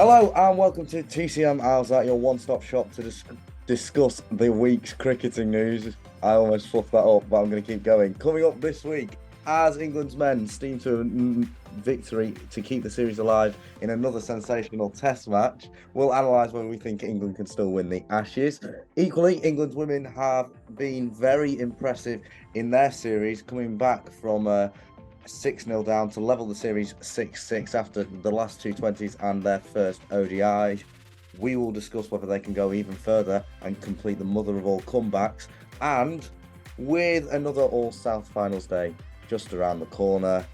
Hello and welcome to TCM Howzat, your one-stop shop to discuss the week's cricketing news. I almost fluffed that up, but I'm going to keep going. Coming up this week, as England's men steam to a victory to keep the series alive in another sensational test match, we'll analyse whether we think England can still win the Ashes. Equally, England's women have been very impressive in their series, coming back from 6-0 down to level the series 6-6 after the last two 20s and their first ODI. We will discuss whether they can go even further and complete the mother of all comebacks. And with another All-South Finals Day just around the corner,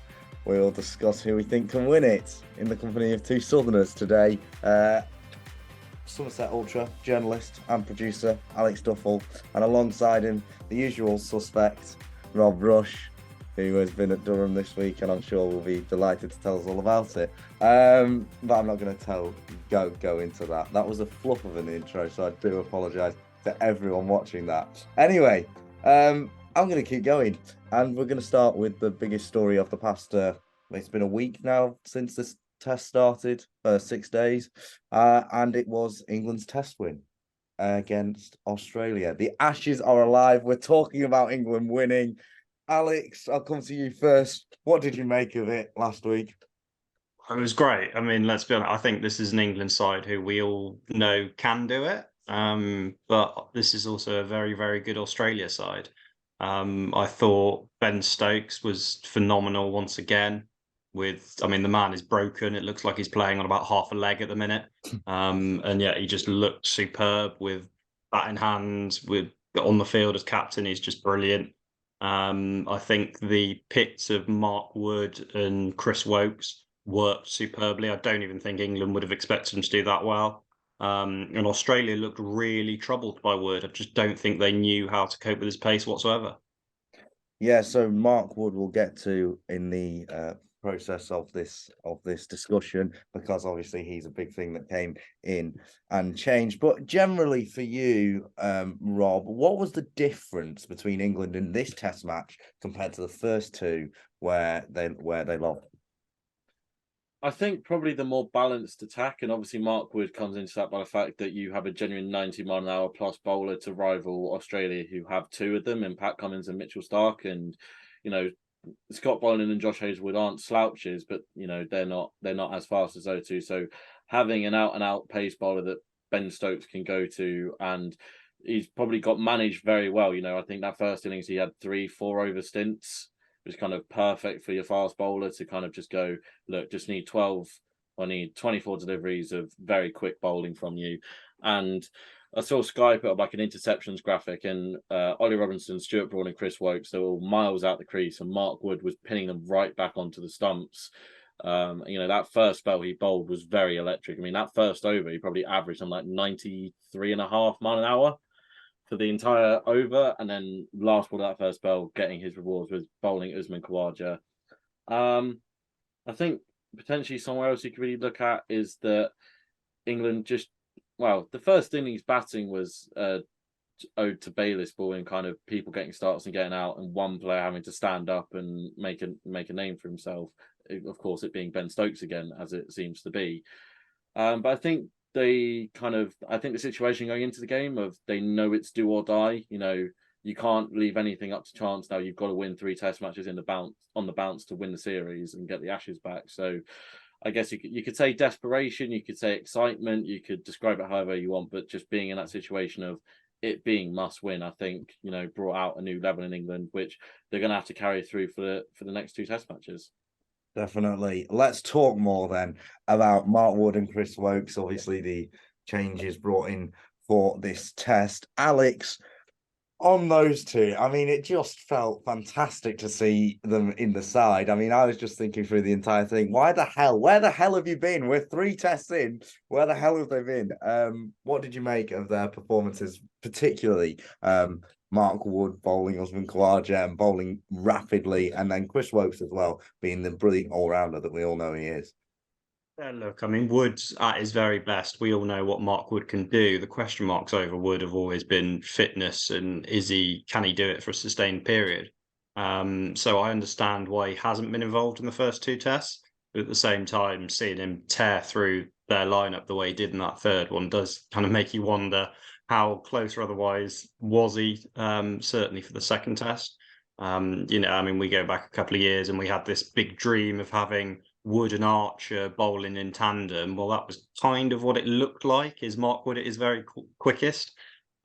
we'll discuss who we think can win it in the company of two Southerners today. Somerset Ultra journalist and producer Alex Duffell, and alongside him, the usual suspect, Rob Rush, who has been at Durham this week, and I'm sure will be delighted to tell us all about it. But I'm not going to go into that. That was a fluff of an intro, so I do apologise to everyone watching that. Anyway, I'm going to keep going, and we're going to start with the biggest story of the past. It's been a week now since this test started, 6 days, and it was England's test win against Australia. The Ashes are alive. We're talking about England winning. Alex, I'll come to you first. What did you make of it last week? It was great. I mean, let's be honest. I think this is an England side who we all know can do it. But this is also a very, very good Australia side. I thought Ben Stokes was phenomenal once again. The man is broken. It looks like he's playing on about half a leg at the minute. And yet he just looked superb with bat in hand, on the field as captain. He's just brilliant. I think the pits of Mark Wood and Chris Woakes worked superbly. I don't even think England would have expected them to do that well. And Australia looked really troubled by Wood. I just don't think they knew how to cope with his pace whatsoever. Yeah, so Mark Wood will get to in the process of this discussion, because obviously he's a big thing that came in and changed. But generally for you, Rob, what was the difference between England in this test match compared to the first two where they lost? I think probably the more balanced attack, and obviously Mark Wood comes into that by the fact that you have a genuine 90-mile-an-hour plus bowler to rival Australia, who have two of them in Pat Cummins and Mitchell Starc. And Scott Boland and Josh Hazlewood aren't slouches, but they're not as fast as those two. So having an out and out pace bowler that Ben Stokes can go to, and he's probably got managed very well. I think that first innings he had 3-4 over stints. It was kind of perfect for your fast bowler to kind of just go, look, just need 12 or need 24 deliveries of very quick bowling from you. And I saw Sky put up like an interceptions graphic, and Ollie Robinson, Stuart Broad and Chris Woakes, they were all miles out the crease, and Mark Wood was pinning them right back onto the stumps. That first spell he bowled was very electric. I mean, that first over, he probably averaged on like 93.5 miles an hour for the entire over, and then last ball of that first spell, getting his rewards with bowling Usman Khawaja. I think potentially somewhere else you could really look at is that England the first innings batting was owed to Bayliss ball and kind of people getting starts and getting out, and one player having to stand up and make a name for himself. Of course, it being Ben Stokes again, as it seems to be. But I think the situation going into the game of they know it's do or die. You can't leave anything up to chance now. You've got to win 3 test matches on the bounce to win the series and get the Ashes back. So I guess you could say desperation, you could say excitement, you could describe it however you want, but just being in that situation of it being must win, I think, brought out a new level in England, which they're going to have to carry through for the next 2 test matches. Definitely. Let's talk more then about Mark Wood and Chris Woakes. Obviously, the changes brought in for this test. Alex, on those two, I mean, it just felt fantastic to see them in the side. I mean, I was just thinking through the entire thing, where the hell have you been? We're 3 tests in. Where the hell have they been? What did you make of their performances, particularly Mark Wood bowling Usman Khawaja and bowling rapidly, and then Chris Woakes as well, being the brilliant all-rounder that we all know he is? Yeah, look, I mean, Wood's at his very best. We all know what Mark Wood can do. The question marks over Wood have always been fitness and can he do it for a sustained period? So I understand why he hasn't been involved in the first 2 tests, but at the same time, seeing him tear through their lineup the way he did in that third one does kind of make you wonder how close or otherwise was he, certainly for the second test. I mean, we go back a couple of years and we had this big dream of having Wood and Archer bowling in tandem. Well, that was kind of what it looked like. Is Mark Wood at his very quickest.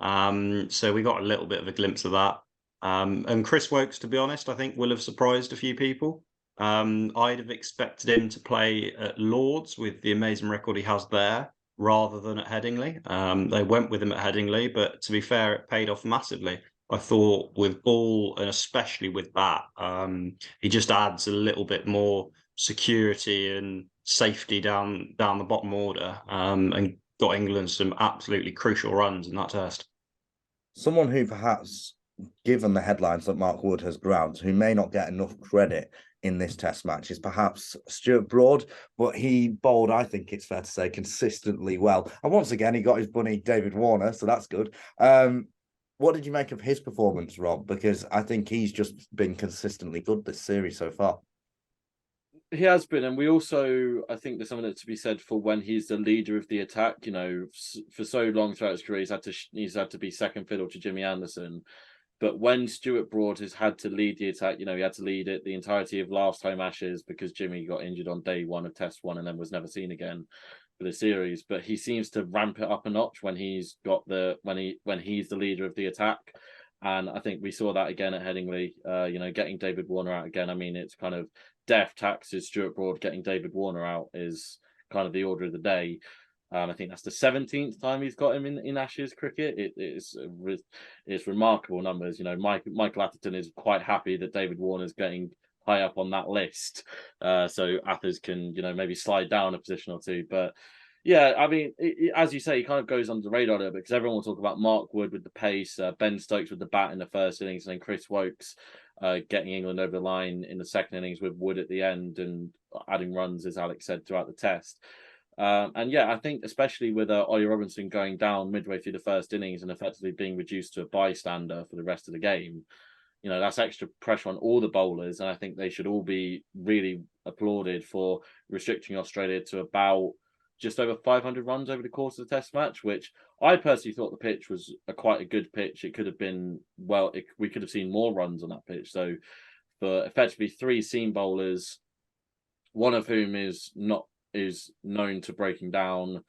So we got a little bit of a glimpse of that. And Chris Woakes, to be honest, I think will have surprised a few people. I'd have expected him to play at Lords with the amazing record he has there, rather than at Headingley. They went with him at Headingley, but to be fair, it paid off massively. I thought with Ball, and especially with that, he just adds a little bit more security and safety down the bottom order, and got England some absolutely crucial runs in that test. Someone who perhaps, given the headlines that Mark Wood has grabbed, who may not get enough credit in this test match is perhaps Stuart Broad, but he bowled, I think it's fair to say, consistently well. And once again, he got his bunny David Warner, so that's good. What did you make of his performance, Rob? Because I think he's just been consistently good this series so far. He has been, and we also, I think there's something to be said for when he's the leader of the attack. For so long throughout his career, he's had to be second fiddle to Jimmy Anderson. But when Stuart Broad has had to lead the attack, he had to lead it the entirety of last home Ashes because Jimmy got injured on day one of Test 1 and then was never seen again for the series. But he seems to ramp it up a notch when he's when he's the leader of the attack. And I think we saw that again at Headingley, getting David Warner out again. I mean, it's kind of death taxes Stuart Broad. Getting David Warner out is kind of the order of the day. I think that's the 17th time he's got him in Ashes cricket. It's remarkable numbers. Michael Atherton is quite happy that David Warner's getting high up on that list, so Athers can maybe slide down a position or two. But yeah, I mean, as you say, he kind of goes under the radar there because everyone will talk about Mark Wood with the pace, Ben Stokes with the bat in the first innings, and then Chris Woakes getting England over the line in the second innings with Wood at the end and adding runs, as Alex said, throughout the test. And yeah, I think especially with Ollie Robinson going down midway through the first innings and effectively being reduced to a bystander for the rest of the game, that's extra pressure on all the bowlers. And I think they should all be really applauded for restricting Australia to about just over 500 runs over the course of the test match, which I personally thought the pitch was quite a good pitch. It could have been, we could have seen more runs on that pitch. So for effectively 3 seam bowlers, one of whom is known to breaking down,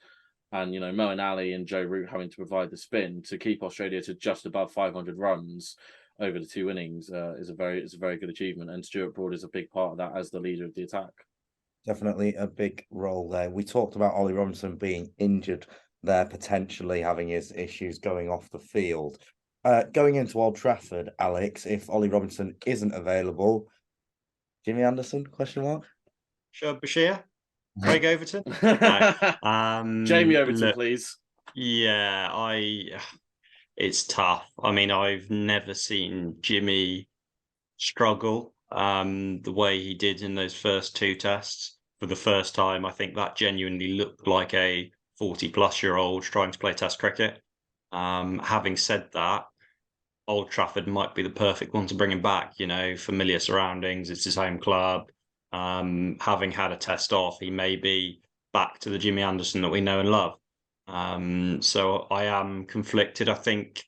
and Moeen Ali and Joe Root having to provide the spin to keep Australia to just above 500 runs over the 2 innings is a very good achievement. And Stuart Broad is a big part of that as the leader of the attack. Definitely a big role there. We talked about Ollie Robinson being injured there, potentially having his issues going off the field. Going into Old Trafford, Alex, if Ollie Robinson isn't available, Jimmy Anderson, question mark? Shoaib Bashir? Craig Overton? No. Jamie Overton, please. Yeah, it's tough. I mean, I've never seen Jimmy struggle the way he did in those first 2 tests. For the first time, I think that genuinely looked like a 40-plus-year-old trying to play Test cricket. Having said that, Old Trafford might be the perfect one to bring him back. Familiar surroundings, it's his home club. Having had a test off, he may be back to the Jimmy Anderson that we know and love. So I am conflicted. I think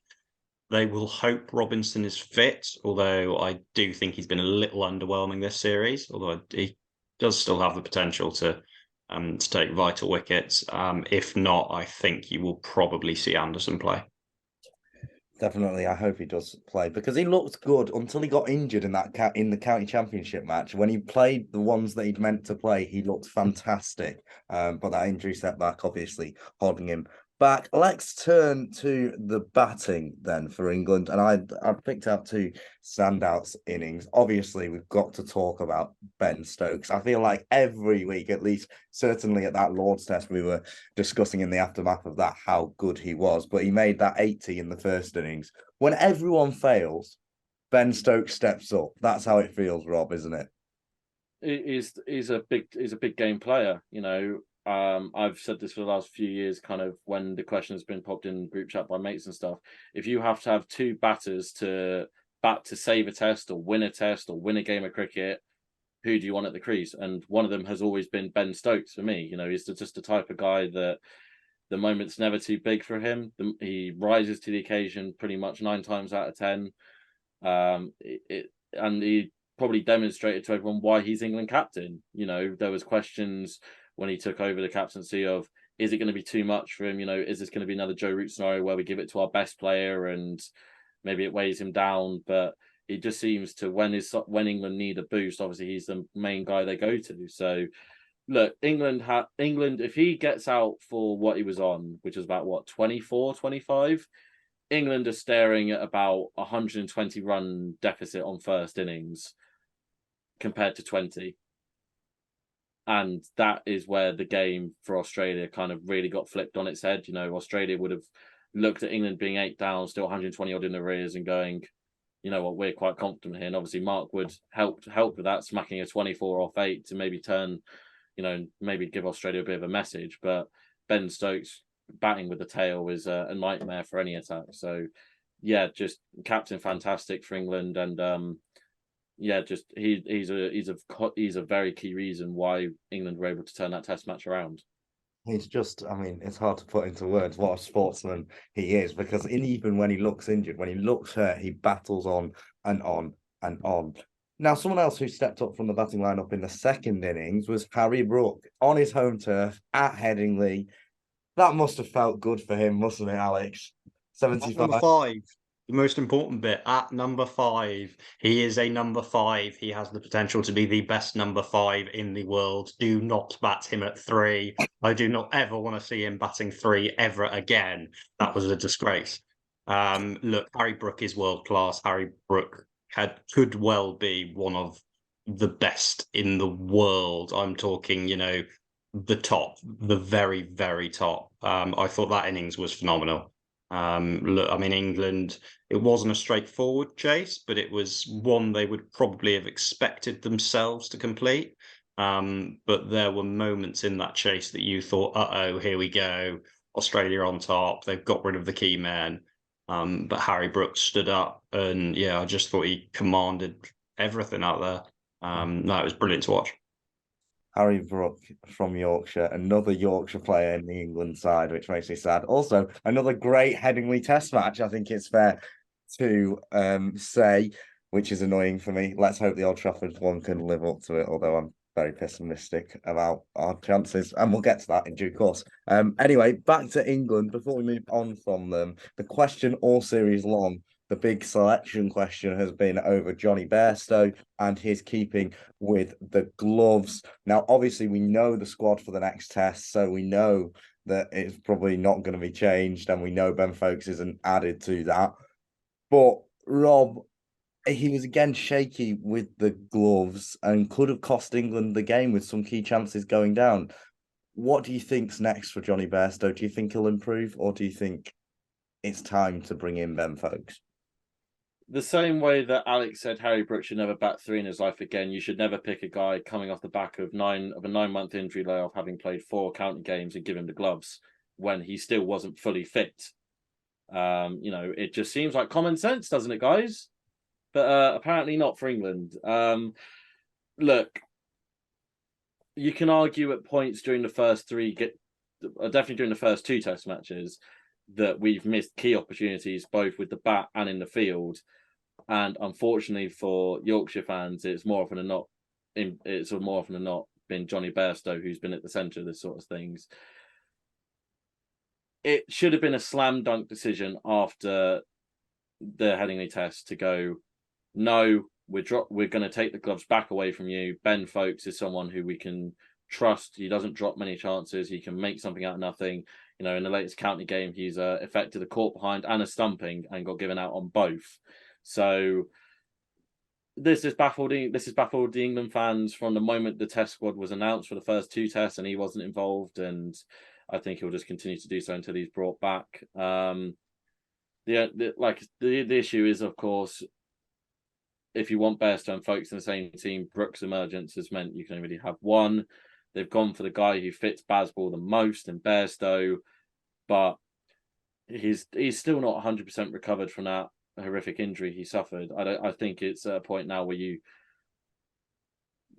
they will hope Robinson is fit, although I do think he's been a little underwhelming this series, although he does still have the potential to take vital wickets. If not, I think you will probably see Anderson play. Definitely, I hope he does play because he looked good until he got injured in the county championship match. When he played the ones that he'd meant to play, he looked fantastic. But that injury setback obviously holding him back. Let's turn to the batting then for England, and I picked out 2 standouts innings. Obviously, we've got to talk about Ben Stokes. I feel like every week, at least certainly at that Lord's Test, we were discussing in the aftermath of that how good he was. But he made that 80 in the first innings. When everyone fails, Ben Stokes steps up. That's how it feels, Rob, isn't it? He's a big game player. I've said this for the last few years, kind of when the question has been popped in group chat by mates and stuff. If you have to have 2 batters to bat to save a test or win a game of cricket, who do you want at the crease? And one of them has always been Ben Stokes for me. He's just the type of guy that the moment's never too big for him. He rises to the occasion pretty much 9 times out of 10. And he probably demonstrated to everyone why he's England captain. There was questions when he took over the captaincy of, is it going to be too much for him? Is this going to be another Joe Root scenario where we give it to our best player and maybe it weighs him down? But it just seems to, when England need a boost, obviously he's the main guy they go to. So look, England, if he gets out for what he was on, which was about 24, 25, England are staring at about 120 run deficit on first innings compared to 20. And that is where the game for Australia kind of really got flipped on its head. Australia would have looked at England being 8 down, still 120 odd in arrears, and going, you know what, we're quite confident here. And obviously Mark would help with that, smacking a 24 off 8 to maybe turn, maybe give Australia a bit of a message. But Ben Stokes batting with the tail is a nightmare for any attack. So yeah, just captain fantastic for England, and just he's a very key reason why England were able to turn that Test match around. He's just, it's hard to put into words what a sportsman he is, because even when he looks injured, when he looks hurt, he battles on and on and on. Now, someone else who stepped up from the batting lineup in the second innings was Harry Brook on his home turf at Headingley. That must have felt good for him, mustn't it, Alex? 75. Number 5, the most important bit, at number 5. He is a number 5. He has the potential to be the best number 5 in the world. Do not bat him at 3. I do not ever want to see him batting 3 ever again. That was a disgrace. Look, Harry Brook is world class. Harry Brook could well be one of the best in the world. I'm talking, the top, the very, very top. I thought that innings was phenomenal. Look, England, it wasn't a straightforward chase, but it was one they would probably have expected themselves to complete. But there were moments in that chase that you thought, uh-oh, here we go. Australia on top. They've got rid of the key man. But Harry Brook stood up, and I just thought he commanded everything out there. No, it was brilliant to watch. Harry Brook from Yorkshire, another Yorkshire player in the England side, which makes me sad. Also, another great Headingley Test match, I think it's fair to say, which is annoying for me. Let's hope the Old Trafford one can live up to it, although I'm very pessimistic about our chances, and we'll get to that in due course. Anyway, back to England. Before we move on from them, the question all series long, the big selection question, has been over Johnny Bairstow and his keeping with the gloves. Now, obviously, we know the squad for the next Test, so we know that it's probably not going to be changed, and we know Ben Foakes isn't added to that. But Rob, he was again shaky with the gloves and could have cost England the game with some key chances going down. What do you think's next for Johnny Bairstow? Do you think he'll improve, or do you think it's time to bring in Ben Foakes? The same way that Alex said Harry Brook should never bat 3 in his life again, you should never pick a guy coming off the back of a 9-month injury layoff, having played 4 county games, and give him the gloves when he still wasn't fully fit. It just seems like common sense, doesn't it, guys? But apparently not for England. Look, you can argue at points during the first 3, definitely during the first 2 Test matches, that we've missed key opportunities both with the bat and in the field. And unfortunately for Yorkshire fans, it's more often than not been Johnny Bairstow who's been at the centre of this sort of things. It should have been a slam dunk decision after the Headingley Test to go, no, we're going to take the gloves back away from you. Ben Foakes is someone who we can trust. He doesn't drop many chances. He can make something out of nothing. In the latest county game, he's effected a caught behind and a stumping and got given out on both. So this has baffled the England fans from the moment the Test squad was announced for the first 2 Tests, and he wasn't involved. And I think he'll just continue to do so until he's brought back. The issue is, of course, if you want Bairstow and Foakes in the same team, Brook's emergence has meant you can only have one. They've gone for the guy who fits Bazball the most in Bairstow, but he's still not 100% recovered from that horrific injury he suffered. I think it's a point now where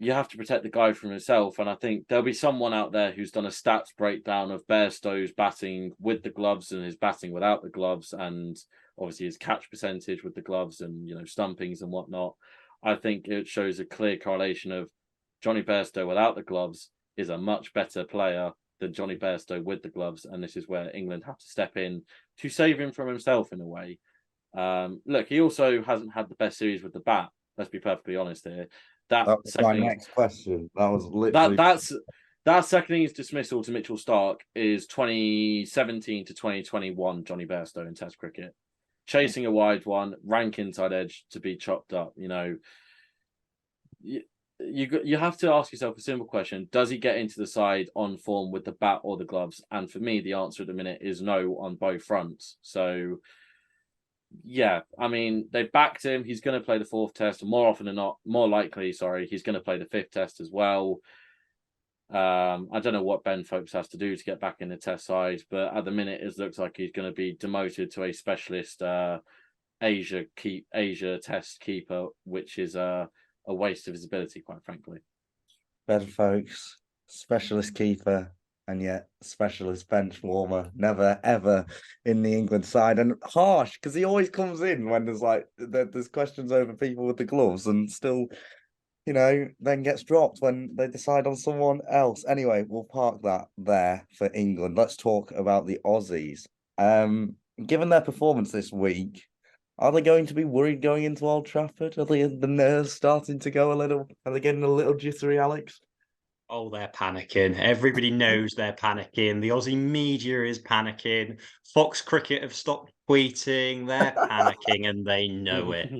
you have to protect the guy from himself. And I think there'll be someone out there who's done a stats breakdown of Bairstow's batting with the gloves and his batting without the gloves, and obviously his catch percentage with the gloves and, stumpings and whatnot. I think it shows a clear correlation of Johnny Bairstow without the gloves is a much better player than Johnny Bairstow with the gloves. And this is where England have to step in to save him from himself in a way. Look, he also hasn't had the best series with the bat. Let's be perfectly honest here. That was my next question. That was literally that second innings dismissal to Mitchell Starc is 2017 to 2021 Johnny Bairstow in Test cricket, chasing a wide one, rank inside edge to be chopped up. You have to ask yourself a simple question: does he get into the side on form with the bat or the gloves? And for me, the answer at the minute is no on both fronts. So. Yeah, I mean, they backed him. He's going to play the fourth test, and more likely, he's going to play the fifth test as well. I don't know what Ben Folks has to do to get back in the test side, but at the minute, it looks like he's going to be demoted to a specialist Asia test keeper, which is a waste of his ability, quite frankly. Ben Folks, specialist keeper, and yet specialist bench warmer, never ever in the England side. And harsh, because he always comes in when there's questions over people with the gloves, and still, then gets dropped when they decide on someone else. Anyway, we'll park that there for England. Let's talk about the Aussies. Given their performance this week, are they going to be worried going into Old Trafford? Are the nerves starting to go a little? Are they getting a little jittery, Alex? Oh, they're panicking. Everybody knows they're panicking. The Aussie media is panicking. Fox Cricket have stopped tweeting. They're panicking and they know it.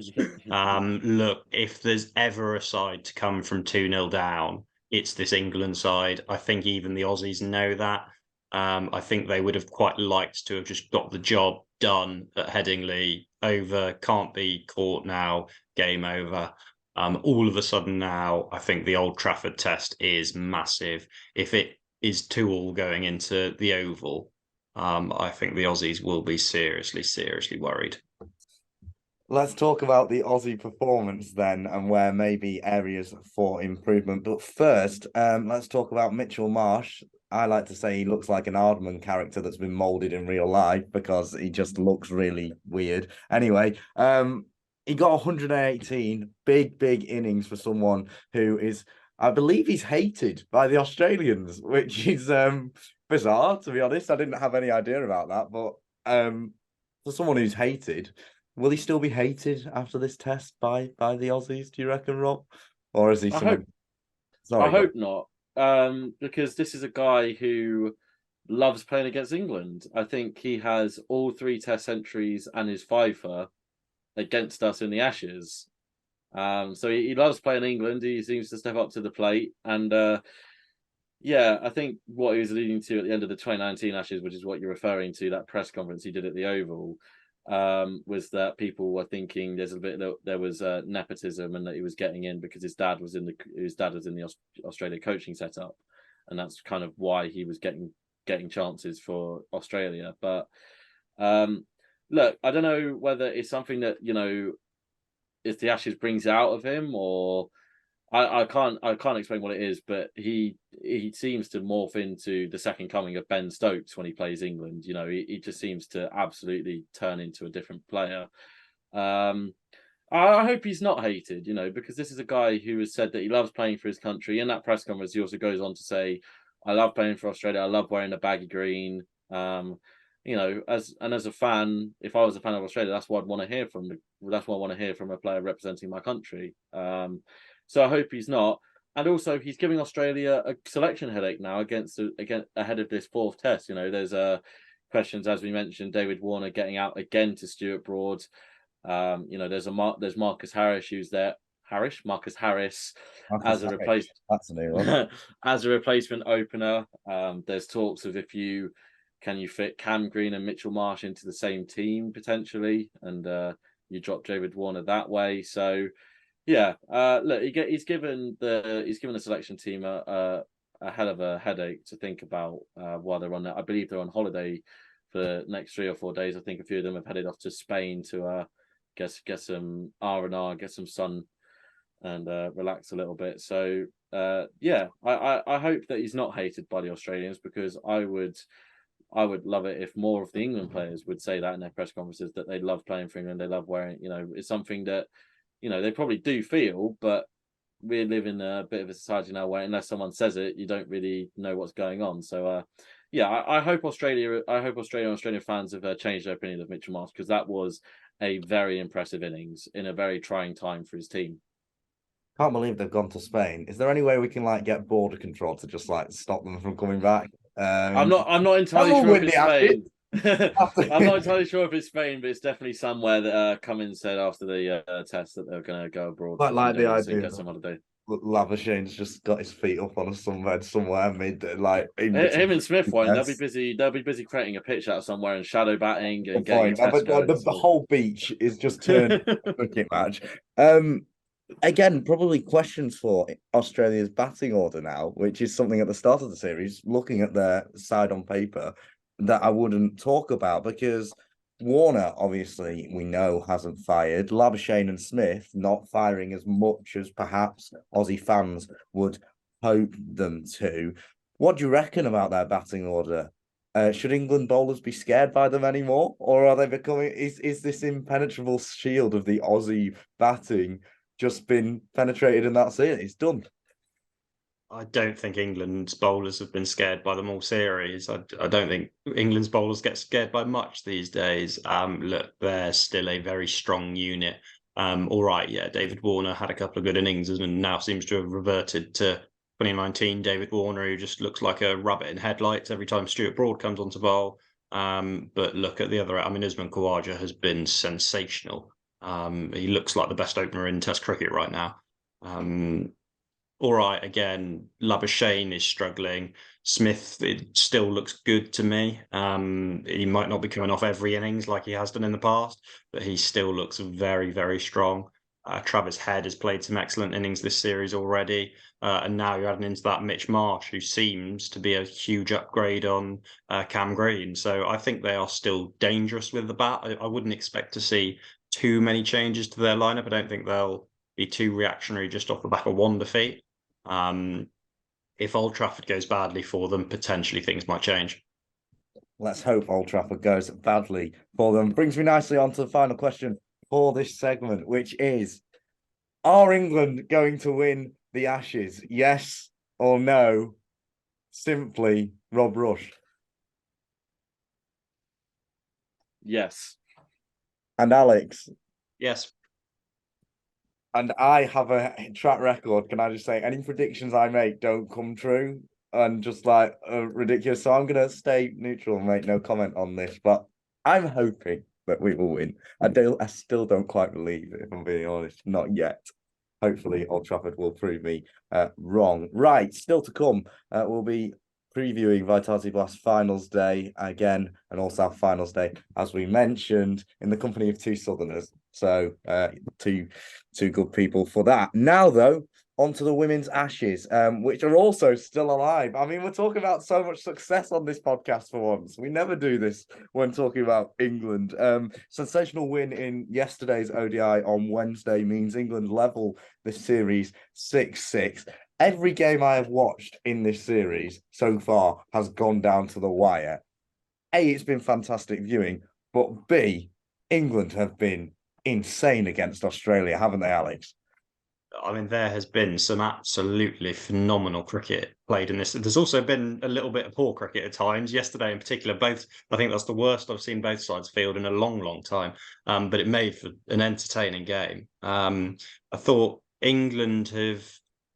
Look, if there's ever a side to come from 2-0 down, it's this England side. I think even the Aussies know that. I think they would have quite liked to have just got the job done at Headingley. Over, can't be caught now, game over. All of a sudden now, I think the Old Trafford test is massive. If it is 2-2 going into the Oval, I think the Aussies will be seriously, seriously worried. Let's talk about the Aussie performance then, and where maybe areas for improvement. But first, let's talk about Mitchell Marsh. I like to say he looks like an Aardman character that's been molded in real life because he just looks really weird. Anyway, he got 118, big innings for someone who is, I believe he's hated by the Australians, which is bizarre, to be honest. I didn't have any idea about that, but for someone who's hated, will he still be hated after this test by the Aussies, do you reckon, Rob? Or is he I hope not, because this is a guy who loves playing against England. I think he has all 3 test centuries and his fifer against us in the Ashes. So he loves playing England. He seems to step up to the plate. And I think what he was alluding to at the end of the 2019 Ashes, which is what you're referring to, that press conference he did at the Oval, was that people were thinking there was nepotism and that he was getting in because his dad was in the Australia coaching setup, and that's kind of why he was getting chances for Australia. But look, I don't know whether it's something that, if the Ashes brings out of him, or I can't explain what it is, but he seems to morph into the second coming of Ben Stokes when he plays England. He just seems to absolutely turn into a different player. I hope he's not hated, because this is a guy who has said that he loves playing for his country. In that press conference, he also goes on to say, I love playing for Australia. I love wearing the baggy green. As a fan, if I was a fan of Australia, that's what I'd want to hear from. That's what I want to hear from a player representing my country. So I hope he's not. And also, he's giving Australia a selection headache now ahead of this fourth test. There's questions, as we mentioned, David Warner getting out again to Stuart Broad. There's Marcus Harris who's there. Marcus Harris as a replacement. That's a new one. As a replacement opener. There's talks of can you fit Cam Green and Mitchell Marsh into the same team potentially, and you drop David Warner that way. So look, he's given the selection team a hell of a headache to think about while they're on that. I believe they're on holiday for the next 3 or 4 days. I think a few of them have headed off to Spain to get some R&R, get some sun and relax a little bit. So I hope that he's not hated by the Australians, because I would love it if more of the England players would say that in their press conferences, that they love playing for England, they love wearing, it's something that, they probably do feel, but we live in a bit of a society now where unless someone says it, you don't really know what's going on. So I hope Australian fans have changed their opinion of Mitchell Marsh, because that was a very impressive innings in a very trying time for his team. Can't believe they've gone to Spain. Is there any way we can get border control to just stop them from coming back? I'm not entirely sure if it's Spain. I'm not entirely sure if it's Spain, but it's definitely somewhere that Cummins said after the test that they're going to go abroad. Quite like the idea. Get some holiday. Lavishane's just got his feet up on a sunbed somewhere mid him and Smith won't. They'll be busy creating a pitch out of somewhere and shadow batting and getting the whole beach is just turned into a cricket match. Again, probably questions for Australia's batting order now, which is something at the start of the series, looking at their side on paper, that I wouldn't talk about, because Warner, obviously, we know hasn't fired. Labuschagne and Smith not firing as much as perhaps Aussie fans would hope them to. What do you reckon about their batting order? Should England bowlers be scared by them anymore? Or are they becoming... Is this impenetrable shield of the Aussie batting just been penetrated and that's it? It's done. I don't think England's bowlers have been scared by them all series. I don't think England's bowlers get scared by much these days. Look, they're still a very strong unit. All right, yeah, David Warner had a couple of good innings and now seems to have reverted to 2019 David Warner, who just looks like a rabbit in headlights every time Stuart Broad comes onto bowl. But look at the other, Usman Khawaja has been sensational. He looks like the best opener in Test cricket right now. All right, again, Labuschagne is struggling. Smith, it still looks good to me. He might not be coming off every innings like he has done in the past, but he still looks very, very strong. Travis Head has played some excellent innings this series already. And now you're adding into that Mitch Marsh, who seems to be a huge upgrade on Cam Green. So I think they are still dangerous with the bat. I wouldn't expect to see too many changes to their lineup. I don't think they'll be too reactionary just off the back of one defeat. If Old Trafford goes badly for them, potentially things might change. Let's hope Old Trafford goes badly for them. Brings me nicely on to the final question for this segment, which is, are England going to win the Ashes? Yes or no? Simply Rob Rush. Yes. And Alex? Yes. And I have a track record. Can I just say, any predictions I make don't come true, and just ridiculous. So I'm going to stay neutral and make no comment on this, but I'm hoping that we will win. I still don't quite believe it, if I'm being honest. Not yet. Hopefully Old Trafford will prove me wrong. Right, still to come, we'll be previewing Vitality Blast Finals Day again, and also our Finals Day, as we mentioned, in the company of two Southerners. So two good people for that. Now, though, on to the Women's Ashes, which are also still alive. I mean, we're talking about so much success on this podcast for once. We never do this when talking about England. Sensational win in yesterday's ODI on Wednesday means England level this series 6-6. Every game I have watched in this series so far has gone down to the wire. A, it's been fantastic viewing, but B, England have been insane against Australia, haven't they, Alex? I mean, there has been some absolutely phenomenal cricket played in this. There's also been a little bit of poor cricket at times. Yesterday, in particular, I think that's the worst I've seen both sides field in a long, long time. But it made for an entertaining game. I thought England have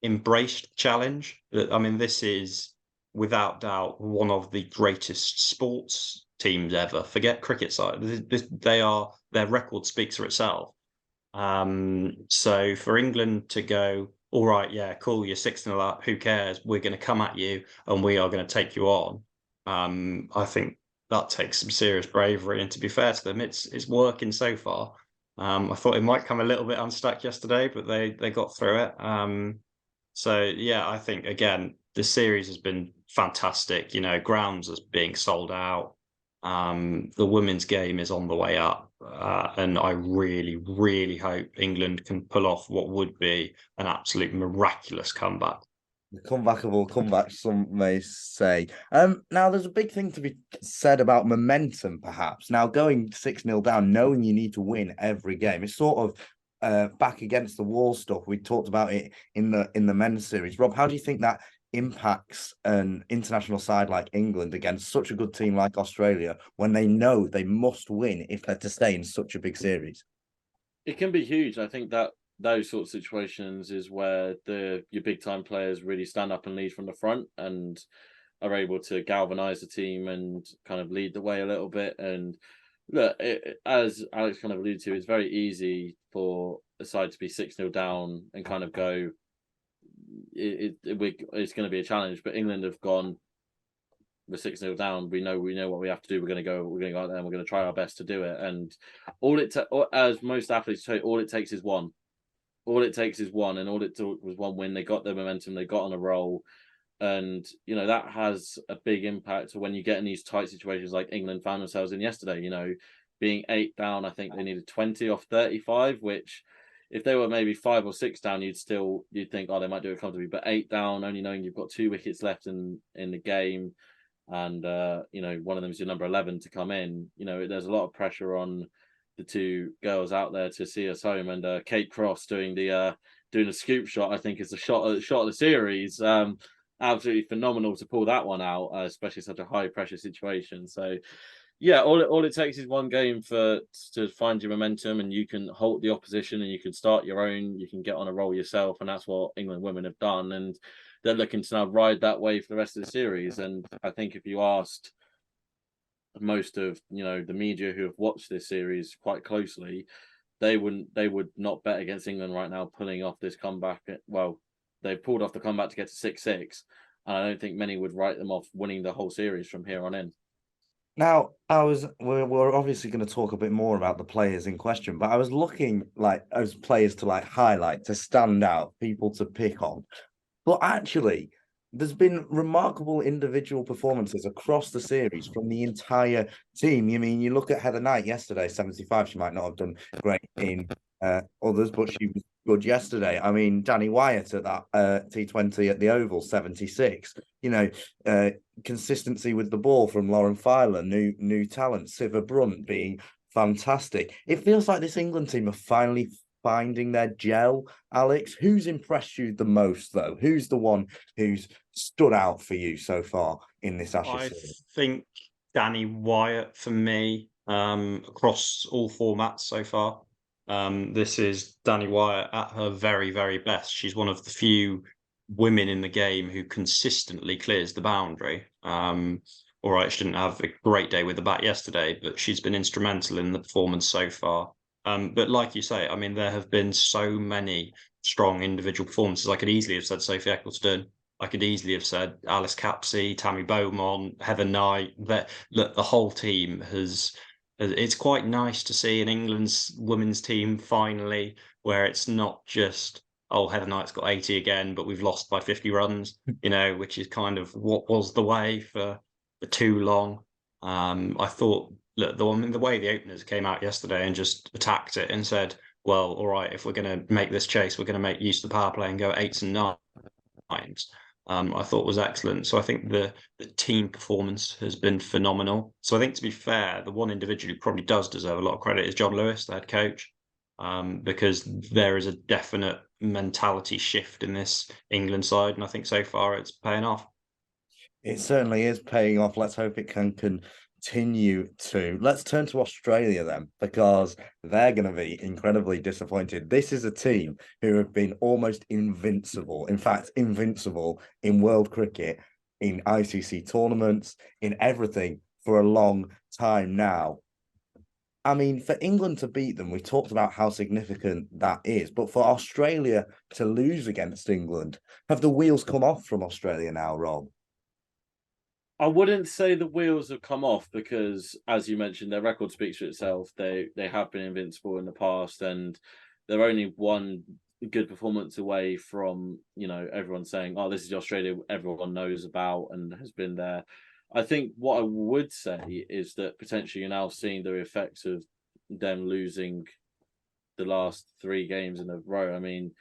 embraced the challenge. I mean, this is without doubt one of the greatest sports teams ever. Forget cricket side. Their record speaks for itself. So for England to go, all right, yeah, cool, you're 6-0 up, who cares? We're going to come at you and we are going to take you on. I think that takes some serious bravery. And to be fair to them, it's working so far. I thought it might come a little bit unstuck yesterday, but they got through it. So yeah, I think again, the series has been fantastic. Grounds as being sold out. The women's game is on the way up, and I really, really hope England can pull off what would be an absolute miraculous comeback. The comeback of all comebacks, some may say. Now there's a big thing to be said about momentum, perhaps. Now going 6-0 down, knowing you need to win every game, it's sort of back against the wall stuff. We talked about it in the men's series. Rob, how do you think that impacts an international side like England against such a good team like Australia when they know they must win if they're to stay in such a big series? It can be huge. I think that those sort of situations is where your big time players really stand up and lead from the front and are able to galvanize the team and kind of lead the way a little bit. And look, as Alex kind of alluded to, it's very easy for a side to be 6-0 down and kind of go, it's going to be a challenge. But England have gone, we're 6-0 down. We know what we have to do. We're going to go out there and we're going to try our best to do it. And as most athletes say, all it takes is one. All it takes is one, and all it took was one win. They got their momentum. They got on a roll, and that has a big impact when you get in these tight situations like England found themselves in yesterday. Being 8 down, I think they needed 20 off 35, which if they were maybe 5 or 6 down, you'd think, oh, they might do it comfortably. But 8 down, only knowing you've got 2 wickets left in the game, and one of them is your number 11 to come in. There's a lot of pressure on the 2 girls out there to see us home, and Kate Cross doing the scoop shot, I think, is the shot of the series. Absolutely phenomenal to pull that one out, especially such a high pressure situation. So yeah, all it takes is one game to find your momentum, and you can halt the opposition, and you can start your own. You can get on a roll yourself, and that's what England women have done, and they're looking to now ride that way for the rest of the series. And I think if you asked most of the media who have watched this series quite closely, they would not bet against England right now pulling off this comeback. Well, they pulled off the comeback to get to 6-6, and I don't think many would write them off winning the whole series from here on in. Now, we're obviously going to talk a bit more about the players in question, but I was looking as players to highlight, to stand out, people to pick on. But actually, there's been remarkable individual performances across the series from the entire team. You look at Heather Knight yesterday, 75. She might not have done great in others, but she was good yesterday. Danny Wyatt at that T20 at the Oval, 76. Consistency with the ball from Lauren Filer, new talent. Siva Brunt being fantastic. It feels like this England team are finally finding their gel. Alex, who's impressed you the most, though? Who's the one who's stood out for you so far in this Ashes series? I think Danny Wyatt for me, across all formats so far. This is Danny Wyatt at her very, very best. She's one of the few women in the game who consistently clears the boundary. All right, she didn't have a great day with the bat yesterday, but she's been instrumental in the performance so far. But like you say, there have been so many strong individual performances. I could easily have said Sophie Ecclestone. I could easily have said Alice Capsey, Tammy Beaumont, Heather Knight. The whole team has. It's quite nice to see an England's women's team finally, where it's not just, oh, Heather Knight's got 80 again, but we've lost by 50 runs. Which is kind of what was the way for too long. I thought, look, the way the openers came out yesterday and just attacked it and said, well, all right, if we're going to make this chase, we're going to make use of the power play and go 8s and 9s. I thought was excellent. So I think the team performance has been phenomenal. So I think, to be fair, the one individual who probably does deserve a lot of credit is John Lewis, the head coach, because there is a definite mentality shift in this England side, and I think so far it's paying off. It certainly is paying off. Let's hope it can continue to. Let's turn to Australia then, because they're going to be incredibly disappointed. This is a team who have been almost invincible. In fact, invincible in world cricket, in ICC tournaments, in everything for a long time now. For England to beat them, we talked about how significant that is. But for Australia to lose against England, have the wheels come off from Australia now, Rob? I wouldn't say the wheels have come off because, as you mentioned, their record speaks for itself. They have been invincible in the past, and they're only one good performance away from everyone saying, "Oh, this is the Australia everyone knows about and has been there." I think what I would say is that potentially you're now seeing the effects of them losing the last 3 games in a row. I mean,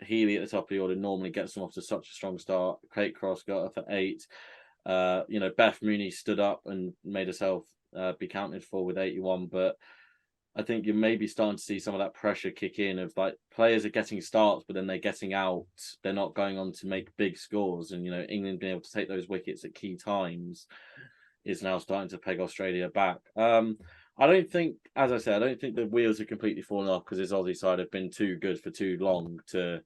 Healy at the top of the order normally gets them off to such a strong start. Kate Cross got up at 8. Beth Mooney stood up and made herself be counted for with 81. But I think you're maybe starting to see some of that pressure kick in of like players are getting starts, but then they're getting out. They're not going on to make big scores. And, England being able to take those wickets at key times is now starting to peg Australia back. I don't think, as I said, I don't think the wheels are completely fallen off because this Aussie side have been too good for too long to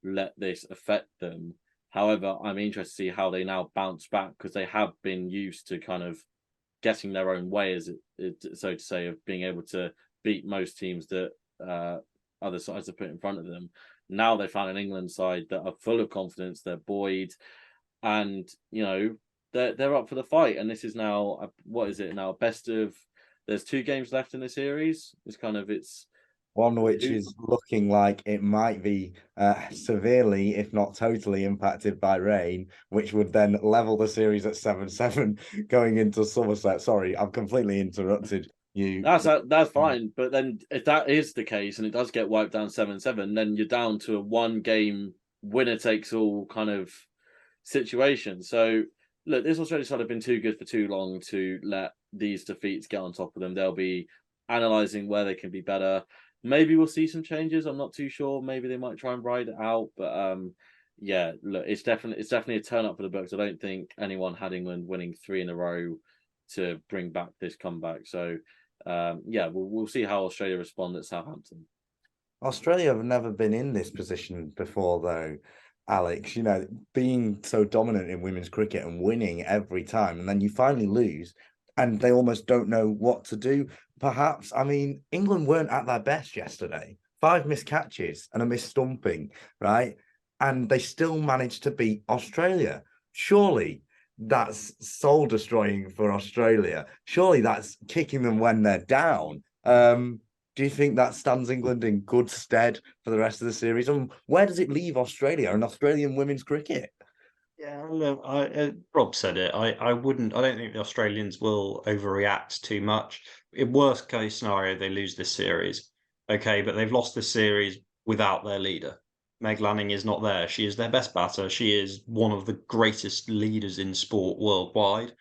let this affect them. However, I'm interested to see how they now bounce back because they have been used to kind of getting their own way, as so to say, of being able to beat most teams that other sides have put in front of them. Now they found an England side that are full of confidence. They're buoyed, and they're up for the fight. And this is now what is it now? Best of. There's 2 games left in the series. It's one which is looking like it might be severely, if not totally, impacted by rain, which would then level the series at 7-7 going into Somerset. Sorry, I've completely interrupted you. That's fine. But then if that is the case and it does get wiped down 7-7, then you're down to a 1-game winner takes all kind of situation. So look, this Australia side have been too good for too long to let these defeats get on top of them. They'll be analysing where they can be better. Maybe we'll see some changes. I'm not too sure. Maybe they might try and ride it out. But look, it's definitely a turn up for the books. I don't think anyone had England winning 3 in a row to bring back this comeback. So we'll see how Australia respond at Southampton. Australia have never been in this position before, though, Alex. Being so dominant in women's cricket and winning every time, and then you finally lose, and they almost don't know what to do. Perhaps, I mean, England weren't at their best yesterday. 5 missed catches and a missed stumping, right? And they still managed to beat Australia. Surely that's soul destroying for Australia. Surely that's kicking them when they're down. Do you think that stands England in good stead for the rest of the series? And where does it leave Australia and Australian women's cricket? Yeah, look, Rob said it. I wouldn't. I don't think the Australians will overreact too much. In worst case scenario, they lose this series. Okay, but they've lost this series without their leader. Meg Lanning is not there. She is their best batter. She is one of the greatest leaders in sport worldwide.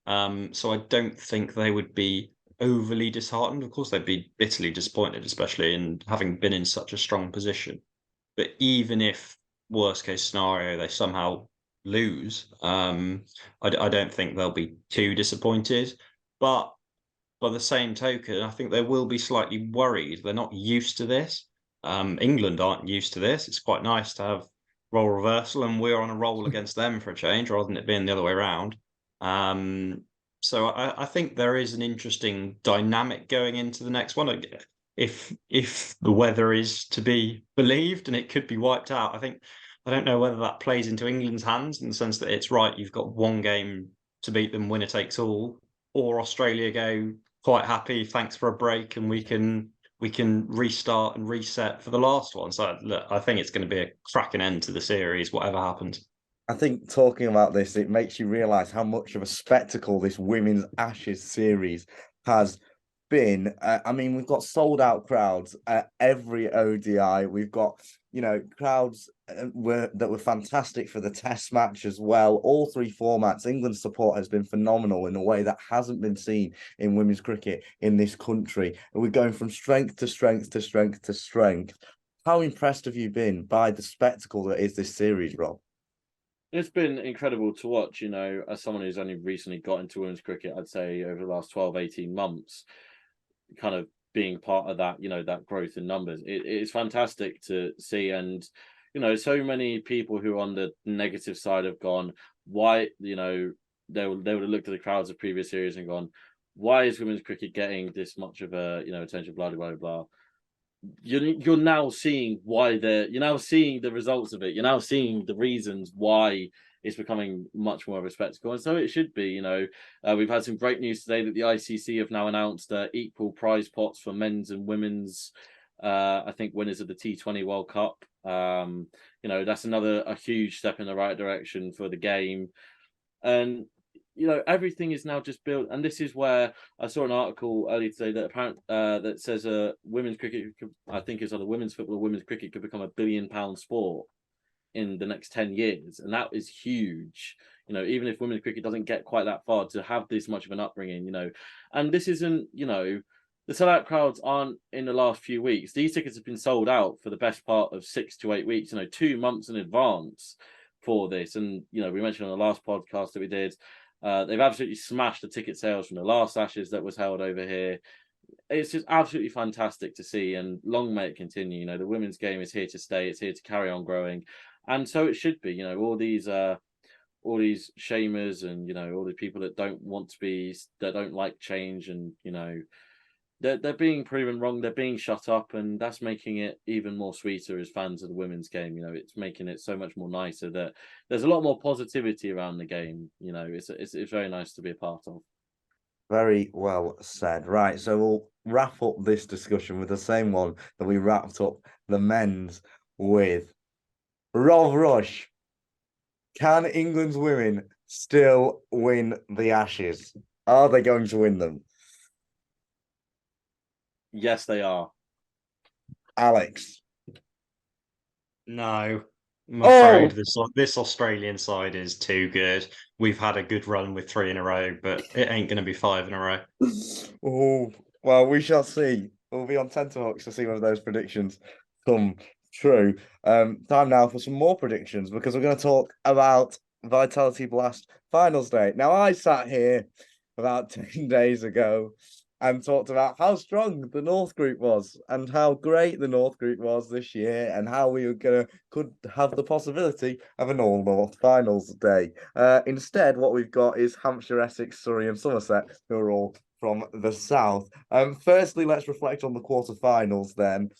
So I don't think they would be overly disheartened. Of course, they'd be bitterly disappointed, especially in having been in such a strong position. But even if worst case scenario they somehow lose, I don't think they'll be too disappointed. But by the same token, I think they will be slightly worried. They're not used to this. England aren't used to this. It's quite nice to have role reversal, and we're on a roll against them for a change, rather than it being the other way around. So I think there is an interesting dynamic going into the next one. If the weather is to be believed and it could be wiped out, I don't know whether that plays into England's hands in the sense that it's right, you've got 1 game to beat them, winner takes all, or Australia go quite happy, thanks for a break, and we can restart and reset for the last one. So look, I think it's going to be a cracking end to the series, whatever happens. I think talking about this, it makes you realise how much of a spectacle this Women's Ashes series has been. I mean, we've got sold out crowds at every ODI. We've got, crowds that were fantastic for the Test match as well. All 3 formats, England's support has been phenomenal in a way that hasn't been seen in women's cricket in this country. And we're going from strength to strength to strength to strength. How impressed have you been by the spectacle that is this series, Rob? It's been incredible to watch, as someone who's only recently got into women's cricket, I'd say over the last 12, 18 months, kind of being part of that, that growth in numbers. It's fantastic to see. And, so many people who are on the negative side have gone, why, they would have looked at the crowds of previous series and gone, why is women's cricket getting this much of a, attention, blah, blah, blah. You're now seeing you're now seeing the results of it. You're now seeing the reasons why it's becoming much more of a spectacle. And so it should be, we've had some great news today that the ICC have now announced equal prize pots for men's and women's, I think, winners of the T20 World Cup. That's a huge step in the right direction for the game. And everything is now just built, and this is where I saw an article earlier today that says women's cricket, I think it's either women's football or women's cricket, could become £1 billion sport in the next 10 years, and that is huge. Even if women's cricket doesn't get quite that far, to have this much of an upbringing, and this isn't, the sellout crowds aren't in the last few weeks. These tickets have been sold out for the best part of 6 to 8 weeks, 2 months in advance for this. And we mentioned on the last podcast that we did, they've absolutely smashed the ticket sales from the last Ashes that was held over here. It's just absolutely fantastic to see, and long may it continue. The women's game is here to stay. It's here to carry on growing, and so it should be. All these shamers and all the people that don't like change, and they're being proven wrong. They're being shut up, and that's making it even more sweeter as fans of the women's game. It's making it so much more nicer that there's a lot more positivity around the game. It's very nice to be a part of. Very well said. Right, so we'll wrap up this discussion with the same one that we wrapped up the men's with. Rob Rush, can England's women still win the Ashes? Are they going to win them? Yes, they are. Alex? No, I'm afraid this Australian side is too good. We've had a good run with 3 in a row, but it ain't going to be 5 in a row. Oh, well, we shall see. We'll be on tenterhooks to see whether those predictions come true. Time now for some more predictions, because we're going to talk about Vitality Blast Finals Day. Now, I sat here about 10 days ago and talked about how strong the North Group was and how great the North Group was this year, and how we could have the possibility of an all-North Finals Day. Instead, what we've got is Hampshire, Essex, Surrey and Somerset, who are all from the south. Firstly, let's reflect on the quarterfinals then.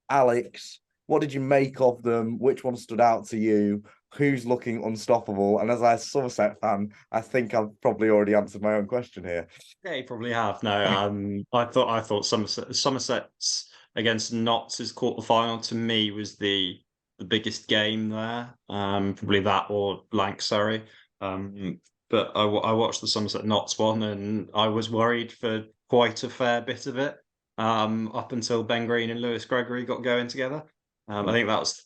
Alex, what did you make of them? Which one stood out to you? Who's looking unstoppable? And as a Somerset fan, I think I've probably already answered my own question here. Yeah, you probably have. No, I thought Somerset's against Notts' quarterfinal to me was the biggest game there. Probably that or Surrey. But I watched the Somerset Notts one, and I was worried for quite a fair bit of it. Up until Ben Green and Lewis Gregory got going together. I think that was,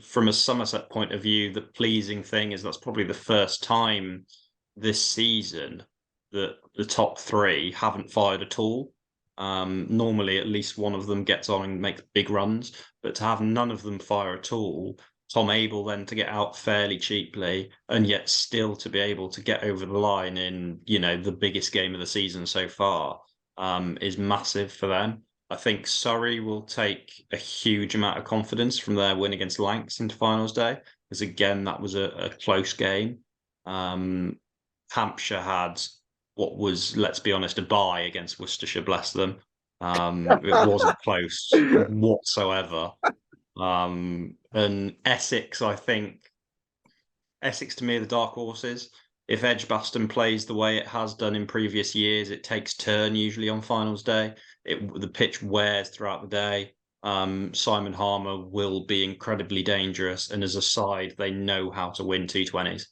from a Somerset point of view, the pleasing thing is that's probably the first time this season that the top 3 haven't fired at all. Normally, at least one of them gets on and makes big runs, but to have none of them fire at all, Tom Abel then to get out fairly cheaply, and yet still to be able to get over the line in the biggest game of the season so far, is massive for them. I think Surrey will take a huge amount of confidence from their win against Lancs into finals day, because again that was a close game. Hampshire had what was, let's be honest, a bye against Worcestershire, bless them. It wasn't close whatsoever. And Essex, I think, Essex to me are the dark horses. If Edgbaston plays the way it has done in previous years, it takes turn usually on finals day. The pitch wears throughout the day. Simon Harmer will be incredibly dangerous, and as a side, they know how to win T20s.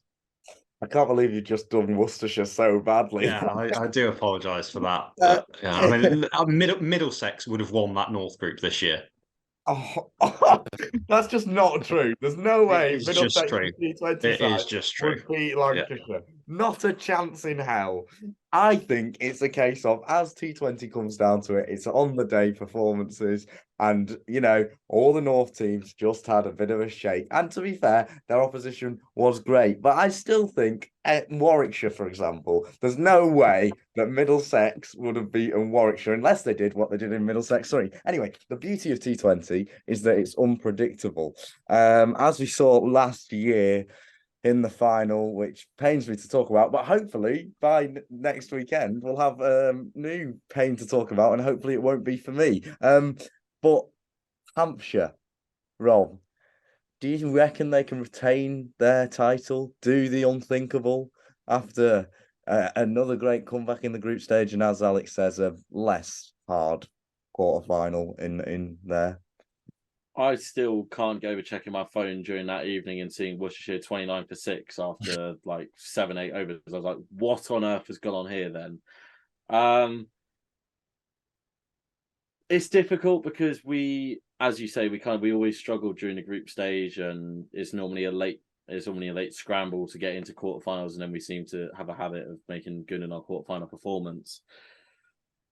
I can't believe you've just done Worcestershire so badly. Yeah, I do apologise for that. But, yeah, I mean, Middlesex would have won that North Group this year. Oh, that's just not true. There's no way Middlesex T20 it is just true. would beat Lancashire. Yeah. Not a chance in hell. I think it's a case of, as T20 comes down to it, it's on the day performances. And, all the North teams just had a bit of a shake. And to be fair, their opposition was great. But I still think, at Warwickshire, for example, there's no way that Middlesex would have beaten Warwickshire unless they did what they did in Middlesex. Sorry. Anyway, the beauty of T20 is that it's unpredictable. As we saw last year in the final, which pains me to talk about, but hopefully by next weekend we'll have new pain to talk about, and hopefully it won't be for me. But Hampshire, Rob, do you reckon they can retain their title, do the unthinkable after another great comeback in the group stage, and as Alex says, a less hard quarterfinal in there? I still can't get over checking my phone during that evening and seeing Worcestershire 29 for 6 after like 7-8 overs. I was like, what on earth has gone on here then? It's difficult because we, as you say, we always struggle during the group stage, and it's normally a late scramble to get into quarterfinals, and then we seem to have a habit of making good in our quarterfinal performance.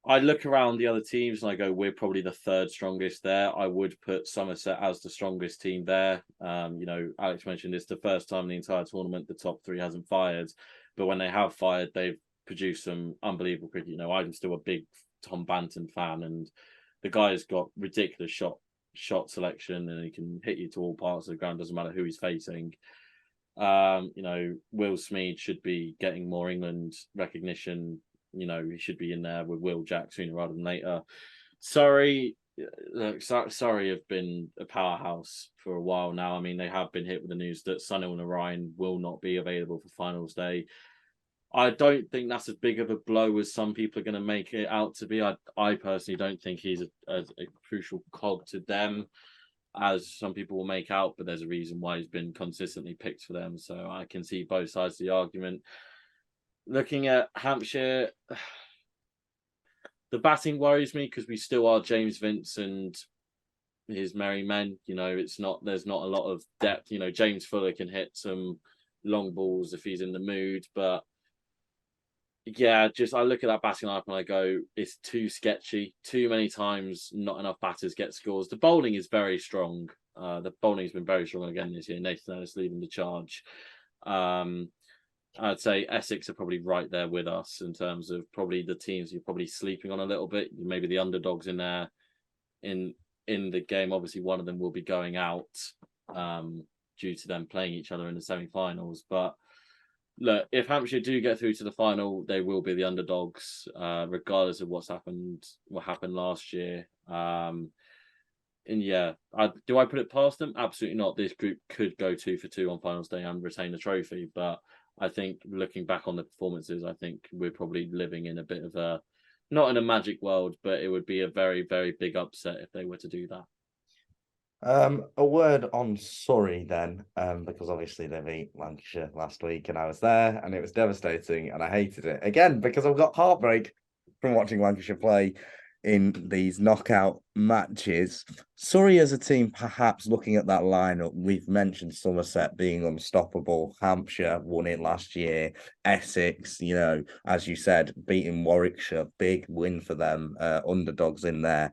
I look around the other teams and I go, we're probably the third strongest there. I would put Somerset as the strongest team there. Alex mentioned it's the first time in the entire tournament the top three hasn't fired, but when they have fired, they've produced some unbelievable cricket. I'm still a big Tom Banton fan, and the guy's got ridiculous shot selection, and he can hit you to all parts of the ground. Doesn't matter who he's facing. Will Smead should be getting more England recognition. He should be in there with Will Jack sooner rather than later. Surrey have been a powerhouse for a while now. I mean, they have been hit with the news that Sunil Narayan will not be available for finals day. I don't think that's as big of a blow as some people are going to make it out to be. I personally don't think he's a crucial cog to them, as some people will make out, but there's a reason why he's been consistently picked for them. So I can see both sides of the argument. Looking at Hampshire, the batting worries me because we still are James Vince and his merry men. There's not a lot of depth. James Fuller can hit some long balls if he's in the mood, but yeah, I look at that batting lineup and I go, it's too sketchy. Too many times, not enough batters get scores. The bowling is very strong. The bowling has been very strong again this year. Nathan Ellis leading the charge. I'd say Essex are probably right there with us in terms of probably the teams you're probably sleeping on a little bit. Maybe the underdogs in there in the game. Obviously, one of them will be going out due to them playing each other in the semi-finals. But look, if Hampshire do get through to the final, they will be the underdogs, regardless of what happened last year. And yeah, do I put it past them? Absolutely not. This group could go 2 for 2 on finals day and retain the trophy, but I think looking back on the performances, I think we're probably living in a bit of a, not in a magic world, but it would be a very, very big upset if they were to do that. A word on Surrey then, because obviously they beat Lancashire last week and I was there and it was devastating and I hated it. Again, because I've got heartbreak from watching Lancashire play in these knockout matches. Surrey as a team, perhaps looking at that lineup, we've mentioned Somerset being unstoppable. Hampshire won it last year. Essex, as you said, beating Warwickshire, big win for them. Underdogs in there.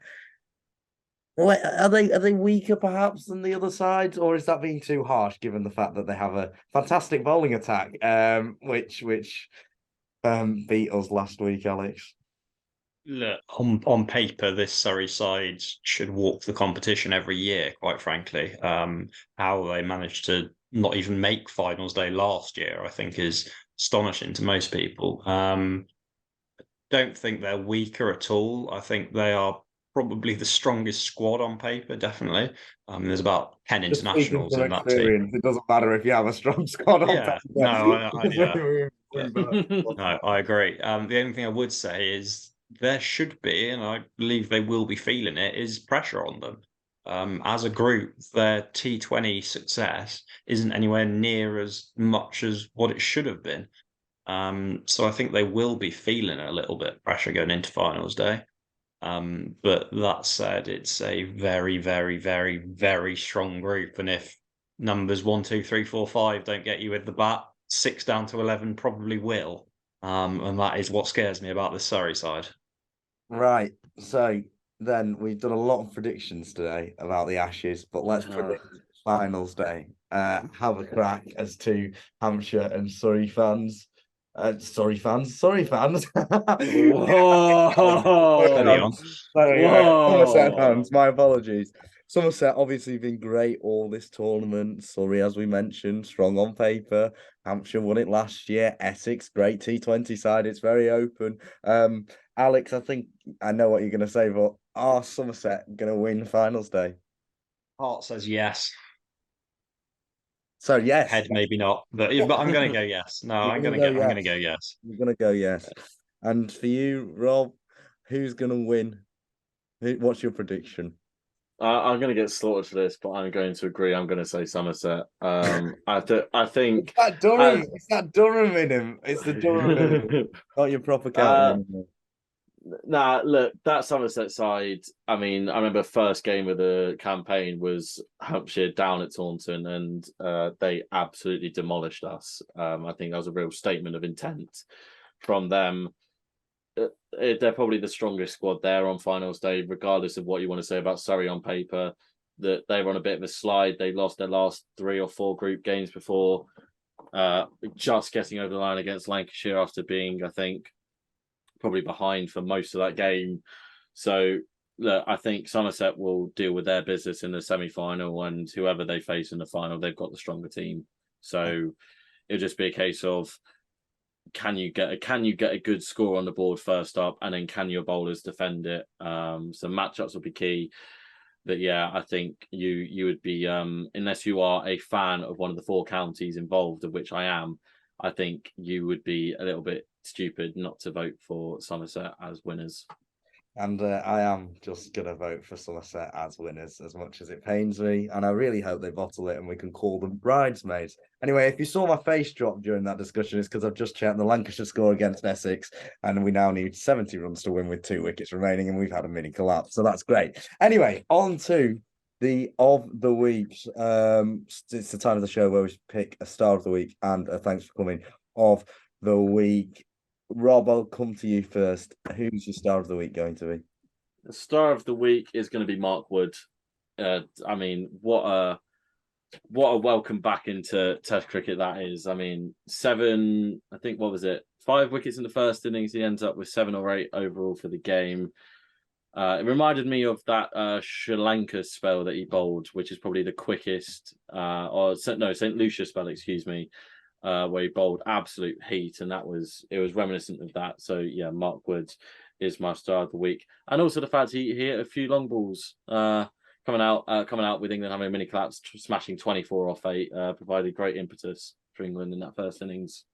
Are they weaker perhaps than the other sides, or is that being too harsh given the fact that they have a fantastic bowling attack, which beat us last week, Alex? Look, on paper, this Surrey side should walk the competition every year, quite frankly. How they managed to not even make finals day last year, I think, is astonishing to most people. Don't think they're weaker at all. I think they are probably the strongest squad on paper, definitely. There's about 10 internationals in that team. It doesn't matter if you have a strong squad on paper. No, no, I agree. The only thing I would say is there should be, and I believe they will be feeling it, is pressure on them. As a group, their T20 success isn't anywhere near as much as what it should have been. So I think they will be feeling a little bit pressure going into finals day. But that said, it's a very, very, very, very strong group. And if numbers 1, 2, 3, 4, 5 don't get you with the bat, 6 down to 11 probably will. And that is what scares me about the Surrey side. Right. So then we've done a lot of predictions today about the Ashes, but let's predict finals day. Have a crack as to Hampshire and Surrey fans. Surrey fans. Whoa. Somerset fans, my apologies. Somerset obviously been great all this tournament. Surrey, as we mentioned, strong on paper. Hampshire won it last year. Essex, great T20 side. It's very open. Alex, I think I know what you're going to say, but are Somerset going to win finals day? Heart says yes. So yes. Head maybe not, but I'm going to go yes. No, I'm going to go yes. You're going to go yes. And for you, Rob, who's going to win? What's your prediction? I'm going to get slaughtered for this, but I'm going to agree. I'm going to say Somerset. I think It's that Durham. It's that Durham in him. It's the Durham in him. Not your proper county. Nah, look, that Somerset side. I mean, I remember first game of the campaign was Hampshire down at Taunton, and they absolutely demolished us. I think that was a real statement of intent from them. They're probably the strongest squad there on finals day, regardless of what you want to say about Surrey on paper. That they were on a bit of a slide. They lost their last 3 or 4 group games before just getting over the line against Lancashire after being, I think, probably behind for most of that game. So look, I think Somerset will deal with their business in the semi-final, and whoever they face in the final, they've got the stronger team. So it'll just be a case of can you get a good score on the board first up, and then can your bowlers defend it? So matchups will be key. But yeah, I think you would be unless you are a fan of one of the 4 counties involved, of which I am, I think you would be a little bit stupid not to vote for Somerset as winners. And I am just going to vote for Somerset as winners, as much as it pains me. And I really hope they bottle it and we can call them bridesmaids. Anyway, if you saw my face drop during that discussion, it's because I've just checked the Lancashire score against Essex, and we now need 70 runs to win with 2 wickets remaining, and we've had a mini collapse. So that's great. Anyway, on to the of the week. It's the time of the show where we pick a star of the week and a thanks for coming of the week. Rob, I'll come to you first. Who's your star of the week going to be? The star of the week is going to be Mark Wood. I mean, what a welcome back into Test cricket that is. I mean, 7, I think, what was it? 5 wickets in the first innings. He ends up with 7 or 8 overall for the game. It reminded me of that Sri Lanka spell that he bowled, which is probably the quickest, St. Lucia spell, excuse me, where he bowled absolute heat, and it was reminiscent of that. So yeah, Mark Wood is my star of the week, and also the fact he hit a few long balls coming out with England having a mini collapse, smashing 24 off 8, provided great impetus for England in that first innings.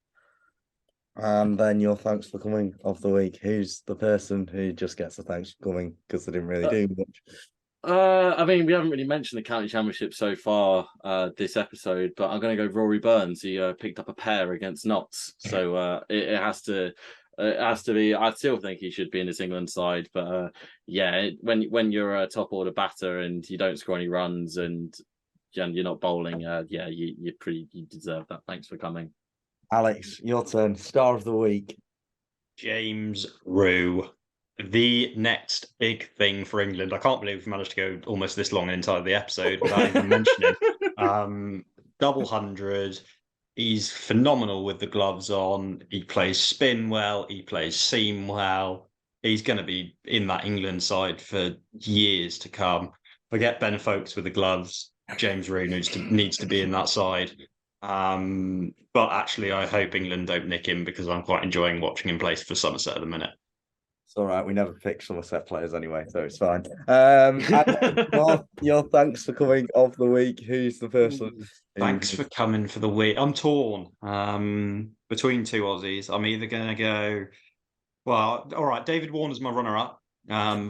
And then your thanks for coming of the week. Who's the person who just gets a thanks for coming because they didn't really do much? I mean, we haven't really mentioned the county championship so far this episode, but I'm going to go Rory Burns. He picked up a pair against Notts, so it has to be. I still think he should be in this England side, but yeah, when you're a top order batter and you don't score any runs and you're not bowling, yeah, you deserve that. Thanks for coming, Alex. Your turn. Star of the week. James Rew. The next big thing for England. I can't believe we've managed to go almost this long inside the episode without even mentioning. Double 100. He's phenomenal with the gloves on. He plays spin well. He plays seam well. He's going to be in that England side for years to come. Forget Ben Folkes with the gloves. James Rew needs to be in that side. But actually, I hope England don't nick him because I'm quite enjoying watching him play for Somerset at the minute. It's all right. We never pick Somerset players anyway, so it's fine. Your thanks for coming of the week. Who's the person? Thanks for coming for the week. I'm torn between 2 Aussies. I'm either going to go, well, all right, David Warner's my runner-up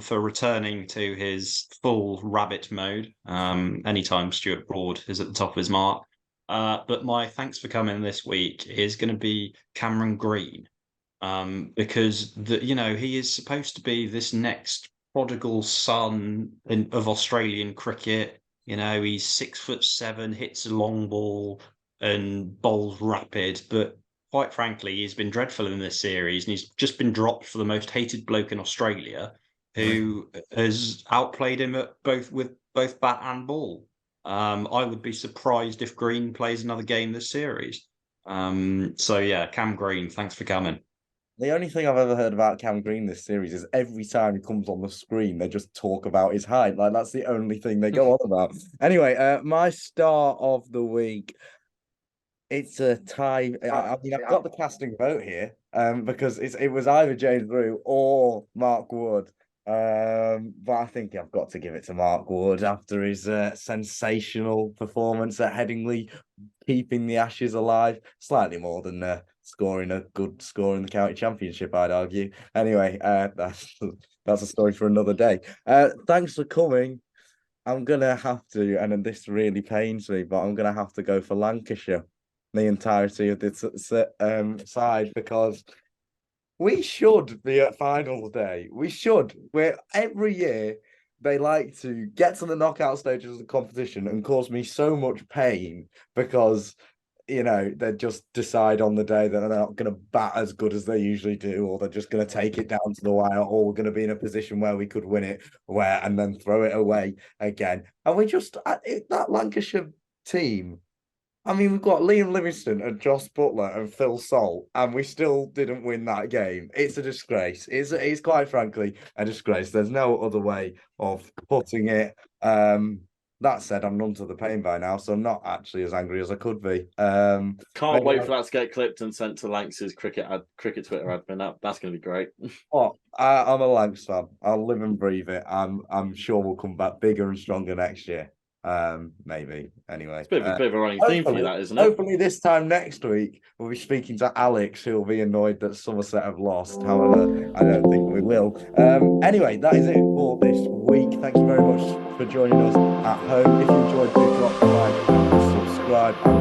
for returning to his full rabbit mode anytime Stuart Broad is at the top of his mark. But my thanks for coming this week is going to be Cameron Green. Because he is supposed to be this next prodigal son of Australian cricket. He's 6'7", hits a long ball and bowls rapid, but quite frankly, he's been dreadful in this series, and he's just been dropped for the most hated bloke in Australia, who has outplayed him at both bat and ball. I would be surprised if Green plays another game this series. So yeah, Cam Green, thanks for coming. The only thing I've ever heard about Cam Green this series is every time he comes on the screen, they just talk about his height. Like, that's the only thing they go on about. Anyway, my star of the week, it's a tie. I mean, I've got the casting vote here because it was either James Rew or Mark Wood. But I think I've got to give it to Mark Wood after his sensational performance at Headingley, keeping the Ashes alive, slightly more than scoring a good score in the county championship, I'd argue. Anyway, that's a story for another day. Thanks for coming. I'm gonna have to, and then this really pains me, but I'm gonna have to go for Lancashire, the entirety of this side, because we should be at final day. We should. We're every year they like to get to the knockout stages of the competition and cause me so much pain because they just decide on the day that they're not going to bat as good as they usually do, or they're just going to take it down to the wire, or we're going to be in a position where we could win it, and then throw it away again. And we just that Lancashire team. I mean, we've got Liam Livingston and Joss Butler and Phil Salt, and we still didn't win that game. It's a disgrace. It's quite frankly a disgrace. There's no other way of putting it. That said, I'm numb to the pain by now, so I'm not actually as angry as I could be. Can't wait for that to get clipped and sent to Lanx's cricket Twitter admin. That's going to be great. Oh, I'm a Lancs fan. I'll live and breathe it. I'm sure we'll come back bigger and stronger next year. Maybe. Anyway, It's a bit of a running theme for you, that, isn't it? Hopefully, this time next week we'll be speaking to Alex, who will be annoyed that Somerset have lost. However, I don't think we will. Anyway, that is it for this week. Thank you very much for joining us at home. If you enjoyed, do drop a like and subscribe.